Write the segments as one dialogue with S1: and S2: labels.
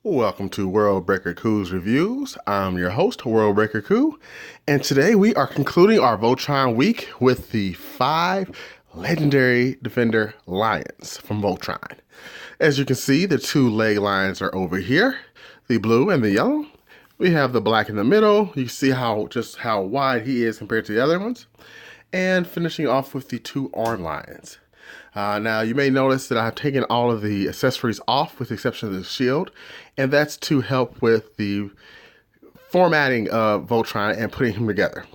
S1: Welcome to World Breaker Coo's Reviews. I'm your host, World Breaker Coo, and today we are concluding our Voltron week with the 5 legendary Defender Lions from Voltron. As you can see, the 2 leg lions are over here, the blue and the yellow. We have the black in the middle. You see how wide he is compared to the other ones. And finishing off with the 2 arm lions. Now, you may notice that I've taken all of the accessories off with the exception of the shield, and that's to help with the formatting of Voltron and putting him together.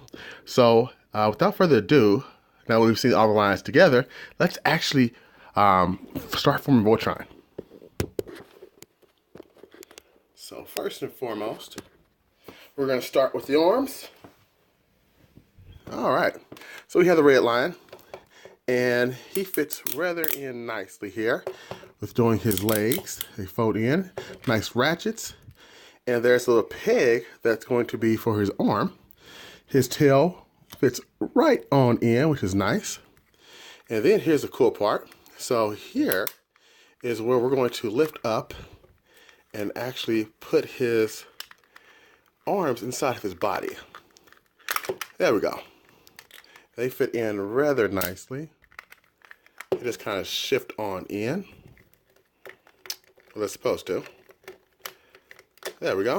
S1: So, without further ado, now that we've seen all the lines together, let's actually start forming Voltron. So, first and foremost, we're going to start with the arms. All right, so we have the red lion. And he fits rather in nicely here with doing his legs. They fold in, nice ratchets. And there's a little peg that's going to be for his arm. His tail fits right on in, which is nice. And then here's the cool part. So here is where we're going to lift up and actually put his arms inside of his body. There we go. They fit in rather nicely. You just kind of shift on in. Well, it's supposed to. There we go.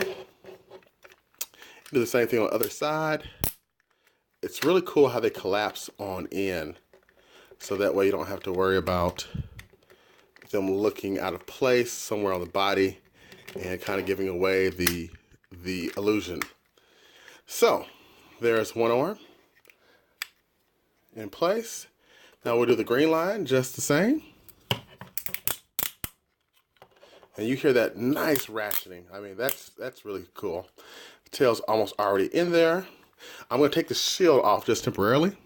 S1: Do the same thing on the other side. It's really cool how they collapse on in. So that way you don't have to worry about them looking out of place somewhere on the body and kind of giving away the illusion. So, there's one arm in place. Now we'll do the green line just the same. And you hear that nice ratcheting. I mean, that's really cool. The tail's almost already in there. I'm going to take the shield off just temporarily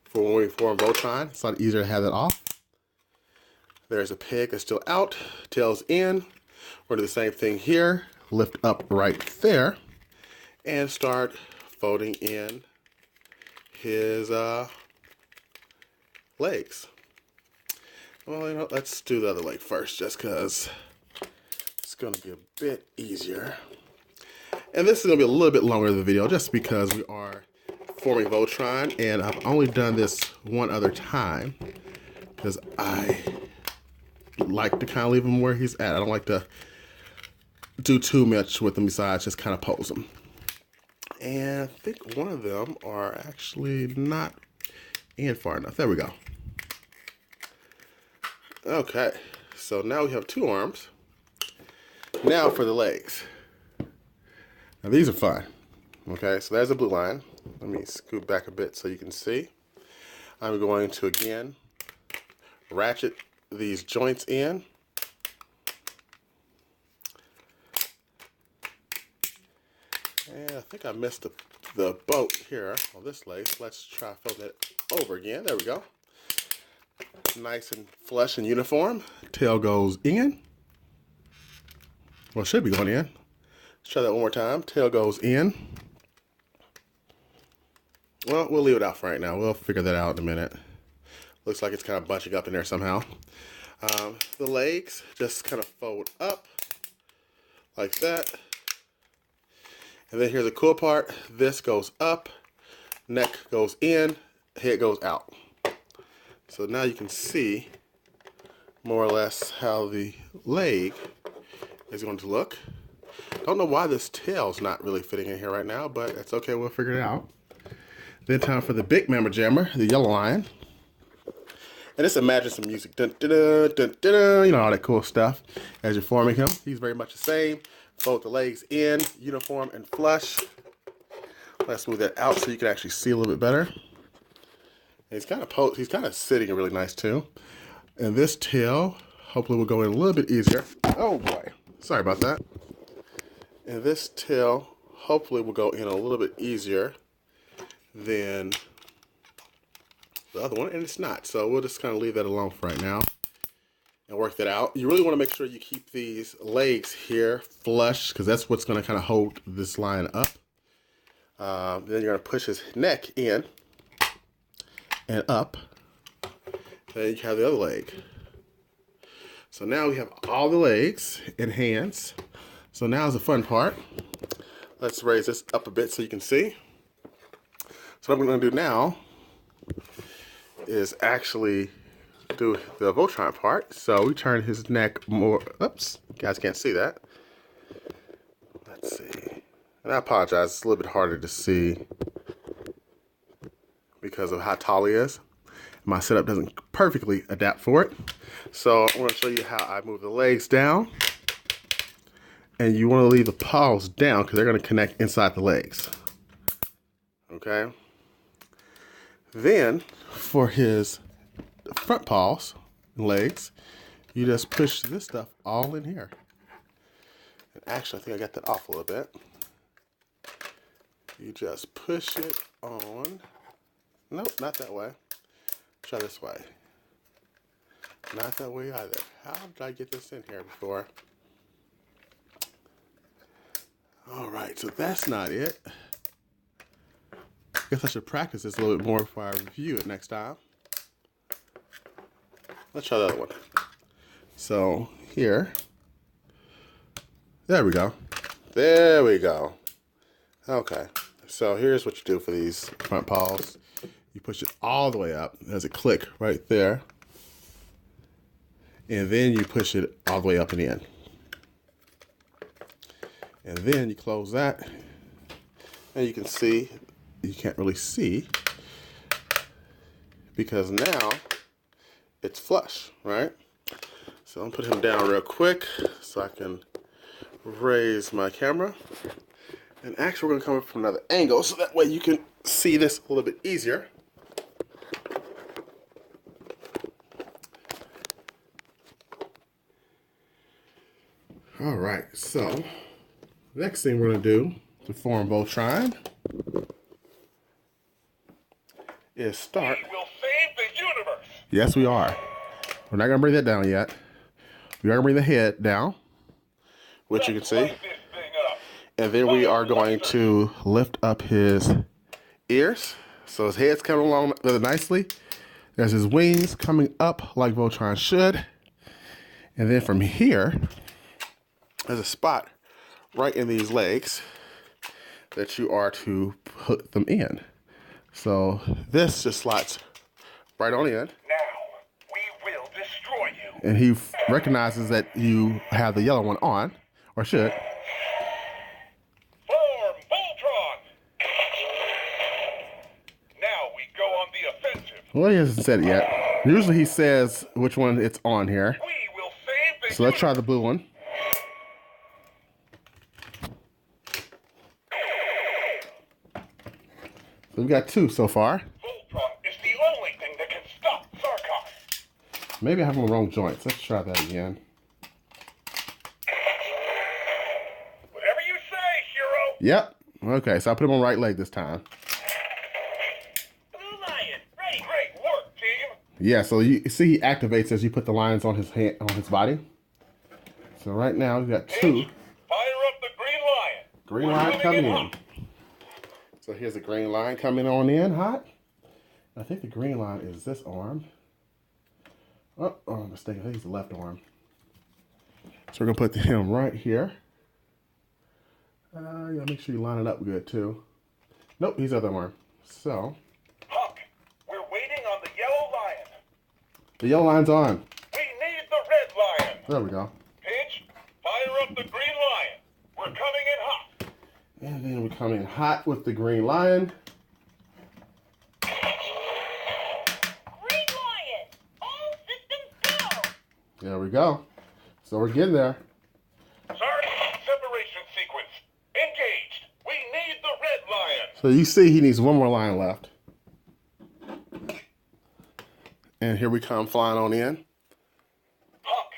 S1: for when we form Voltron. It's a lot easier to have that off. There's a peg that's still out. Tail's in. We're going to do the same thing here. Lift up right there. And start folding in his legs. Well, you know, let's do the other leg first just because it's going to be a bit easier. And this is going to be a little bit longer of the video just because we are forming Voltron, and I've only done this one other time because I like to kind of leave him where he's at. I don't like to do too much with him besides just kind of pose him. And I think one of them are actually not in far enough. There we go. Okay, so now we have 2 arms. Now for the legs. Now these are fun. Okay, so there's the blue line. Let me scoot back a bit so you can see. I'm going to again ratchet these joints in. And I think I missed the boat here on this leg. So let's try folding it over again. There we go. Nice and flush and uniform. Tail goes in. Well, it should be going in. Let's try that one more time. Tail goes in. Well, we'll leave it out for right now. We'll figure that out in a minute. Looks like it's kind of bunching up in there somehow. The legs just kind of fold up like that. And then here's the cool part. This goes up, neck goes in, head goes out. So now you can see more or less how the leg is going to look. Don't know why this tail's not really fitting in here right now, but it's okay, we'll figure it out. Then time for the big mamma jammer, the yellow lion. And just imagine some music. Dun, dun, dun, dun, dun, you know, all that cool stuff as you're forming him. He's very much the same. Fold the legs in, uniform and flush. Let's move that out so you can actually see a little bit better. He's kind of sitting really nice too. And this tail hopefully will go in a little bit easier. Oh boy, sorry about that. And this tail hopefully will go in a little bit easier than the other one, and it's not. So we'll just kind of leave that alone for right now and work that out. You really want to make sure you keep these legs here flush because that's what's going to kind of hold this line up. Then you're going to push his neck in and up. Then you have the other leg. So now we have all the legs and hands. So now's the fun part. Let's raise this up a bit so you can see. So what I'm going to do now is actually do the Voltron part. So we turn his neck more. Oops, you guys can't see that. Let's see. And I apologize, it's a little bit harder to see because of how tall he is. My setup doesn't perfectly adapt for it. So I'm going to show you how I move the legs down. And you want to leave the paws down because they're going to connect inside the legs. Okay? Then, for his front paws and legs, you just push this stuff all in here. And actually, I think I got that off a little bit. You just push it on. Nope, not that way. Try this way. Not that way either. How did I get this in here before? Alright, so that's not it. I guess I should practice this a little bit more before I review it next time. Let's try the other one. So, here. There we go. There we go. Okay, so here's what you do for these front paws. You push it all the way up. There's a click right there. And then you push it all the way up and in. And then you close that. And you can see, you can't really see because now it's flush, right? So I'm gonna put him down real quick so I can raise my camera. And actually we're gonna come up from another angle so that way you can see this a little bit easier. All right, so next thing we're gonna do to form Voltron is start.
S2: We will save the universe.
S1: Yes, we are. We're not gonna bring that down yet. We are gonna bring the head down, which you can see. And then we are going to lift up his ears. So his head's coming along really nicely. There's his wings coming up like Voltron should. And then from here, there's a spot right in these legs that you are to put them in. So this just slots right on in.
S2: Now we will destroy you.
S1: And he recognizes that you have the yellow one on, or should.
S2: Form Voltron. Now we go on the offensive.
S1: Well, he hasn't said it yet. Usually he says which one it's on here.
S2: We will save the
S1: So let's try the blue one. So we've got two so far.
S2: Voltron is the only thing that can stop Zarkon.
S1: Maybe I have them wrong joints. Let's try that again.
S2: Whatever you say, hero.
S1: Yep. Okay, so I put him on right leg this time.
S2: Blue Lion, ready. Great work, team.
S1: Yeah, so you see he activates as you put the lines on his hand, on his body. So right now we've got two.
S2: Fire up the green lion.
S1: Green line coming in. So here's the green line coming on in hot. I think the green line is this arm. Oh, I'm mistaken. I think it's the left arm. So we're going to put him right here. You gotta make sure you line it up good too. Nope, he's the other arm. So.
S2: Huck, we're waiting on the yellow lion.
S1: The yellow line's on.
S2: We need the red lion.
S1: There we go.
S2: Pinch, fire up the green lion. We're coming in hot.
S1: And then we come in hot with the green lion.
S3: Green lion, all systems go.
S1: There we go. So we're getting there.
S2: Sorry, separation sequence. Engaged. We need the red lion.
S1: So you see he needs one more line left. And here we come flying on in.
S2: Huck,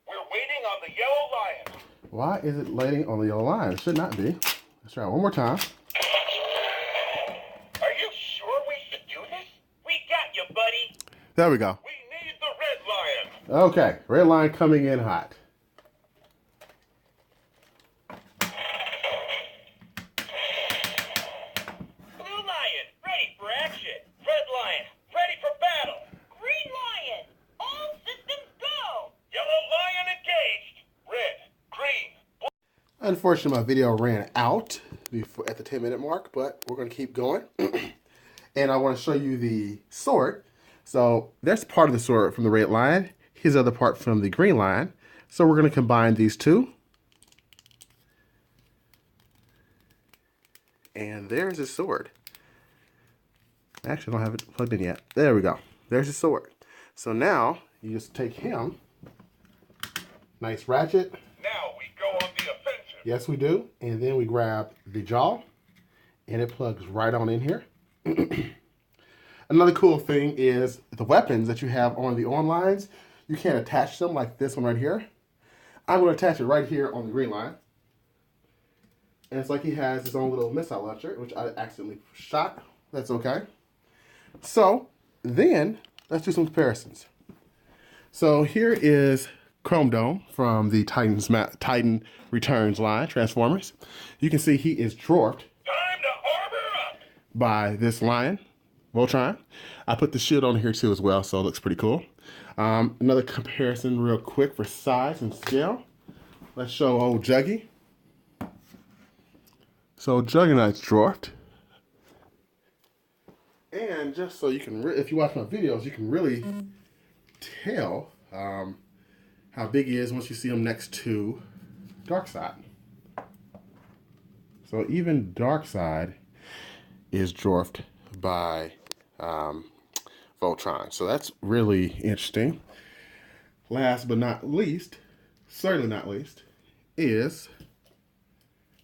S2: we're waiting on the yellow lion.
S1: Why is it waiting on the yellow line? It should not be. Let's try it one more time.
S2: Are you sure we should do this?
S3: We got you, buddy.
S1: There we go.
S2: We need the red lion.
S1: Okay, red line coming in hot.
S3: Blue lion, ready for action. Red lion, ready for battle. Green lion, all systems go.
S2: Yellow lion engaged. Red, green,
S1: Unfortunately, my video ran out before, at the 10-minute mark, but we're going to keep going. And I want to show you the sword. So there's part of the sword from the red line. Here's the other part from the green line. So we're going to combine these two. And there's his sword. Actually, I don't have it plugged in yet. There we go. There's his sword. So now you just take him. Nice ratchet.
S2: Now we go on the offensive.
S1: Yes, we do. And then we grab the jaw. And it plugs right on in here. Another cool thing is the weapons that you have on the arm lines. You can't attach them like this one right here. I'm going to attach it right here on the green line. And it's like he has his own little missile launcher, which I accidentally shot. That's okay. So then let's do some comparisons. So here is Chrome Dome from the Titan Returns line, Transformers. You can see he is dwarfed
S2: Time to armor up.
S1: by this lion, Voltron. I put the shield on here too as well, so it looks pretty cool. Another comparison real quick for size and scale. Let's show old Juggy. So Juggernaut's dwarfed. And just so you can, if you watch my videos, you can really tell how big he is once you see him next to Darkseid. So even Darkseid is dwarfed by Voltron. So that's really interesting. Last but not least, certainly not least, is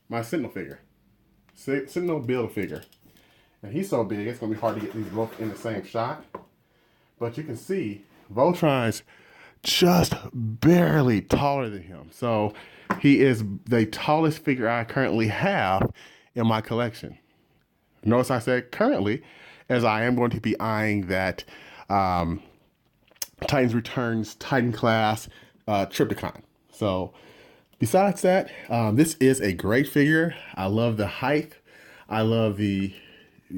S1: my Sentinel figure. Sentinel build figure. And he's so big, it's going to be hard to get these both in the same shot. But you can see Voltron's just barely taller than him. So he is the tallest figure I currently have in my collection. Notice I said currently, as I am going to be eyeing that Titans Returns Titan class Triptychon. So besides that, this is a great figure. I love the height. I love the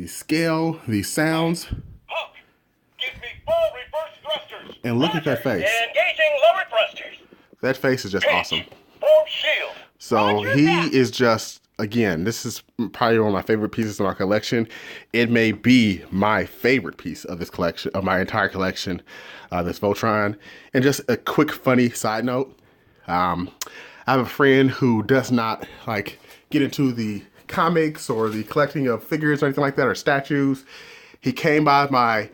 S1: scale, the sounds.
S2: Hawk, give me full reverse thrusters.
S1: And look at that face.
S3: Engaging lower thrusters.
S1: That face is just awesome.
S2: Full shield.
S1: So
S3: Roger
S1: he
S3: that.
S1: is just, again, this is probably one of my favorite pieces of my collection. It may be my favorite piece of this collection, of my entire collection, this Voltron. And just a quick funny side note. I have a friend who does not like get into the comics or the collecting of figures or anything like that, or statues. He came by my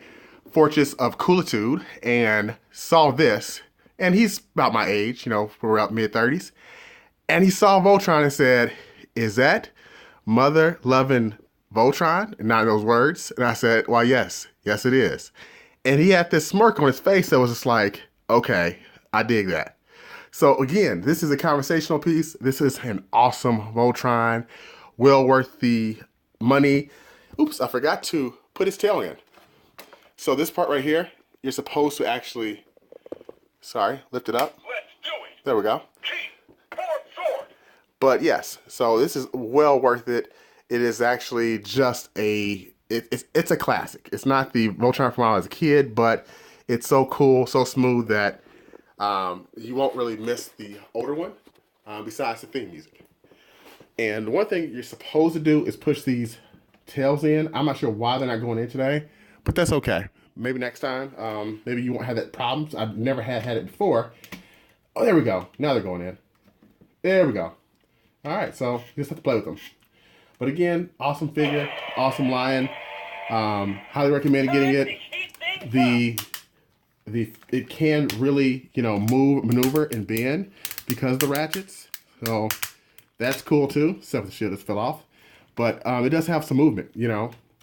S1: Fortress of Coolitude and saw this, and he's about my age, you know, we're about mid-30s, and he saw Voltron and said, "Is that mother-loving Voltron?" And not those words. And I said, "Well, yes it is." And he had this smirk on his face that was just like, okay, I dig that. So again, this is a conversational piece. This is an awesome Voltron. Well worth the money. Oops, I forgot to put his tail in. So this part right here, you're supposed to actually, lift it up.
S2: Let's do it.
S1: There we go.
S2: Keep forward sword.
S1: But yes, so this is well worth it. It is actually just it's a classic. It's not the Voltron from when I was a kid, but it's so cool, so smooth that you won't really miss the older one, besides the theme music. And one thing you're supposed to do is push these tails in. I'm not sure why they're not going in today, but that's okay. Maybe next time. Maybe you won't have that problem. I've never had it before. Oh, there we go. Now they're going in. There we go. All right, so you just have to play with them. But again, awesome figure, awesome lion. Highly recommend getting it. It can really, move, maneuver, and bend because of the ratchets. So that's cool too, except the shit just fell off. But it does have some movement,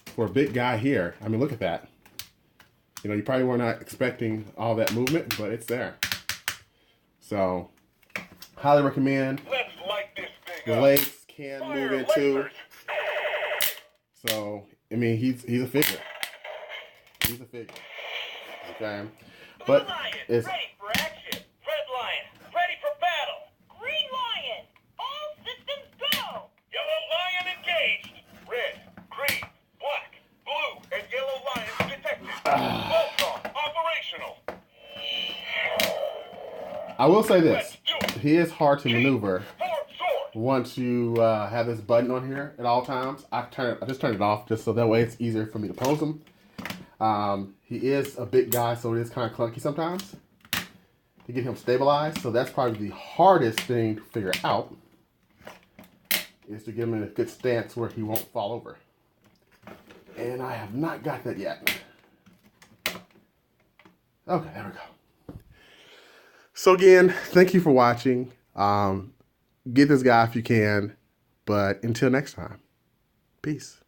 S1: for a big guy here. I mean, look at that. You probably were not expecting all that movement, but it's there. So, highly recommend.
S2: Let's light this thing
S1: The
S2: up.
S1: legs can
S2: Fire
S1: move into.
S2: lasers.
S1: So, I mean, he's a figure. He's a figure. Okay? But
S3: Blue lion,
S1: it's
S3: ready for action. Red lion, ready for battle. Green lion, all systems go.
S2: Yellow lion engaged. Red, green, black, blue, and yellow lions detected. Voltron operational.
S1: I will say this.
S2: Let's do it.
S1: He is hard to maneuver
S2: Forward sword.
S1: once you have this button on here at all times, I just turn it off just so that way it's easier for me to pose him. He is a big guy, so it is kind of clunky sometimes to get him stabilized. So that's probably the hardest thing to figure out, is to get him in a good stance where he won't fall over. And I have not got that yet. Okay, there we go. So again, thank you for watching. Get this guy if you can. But until next time, peace.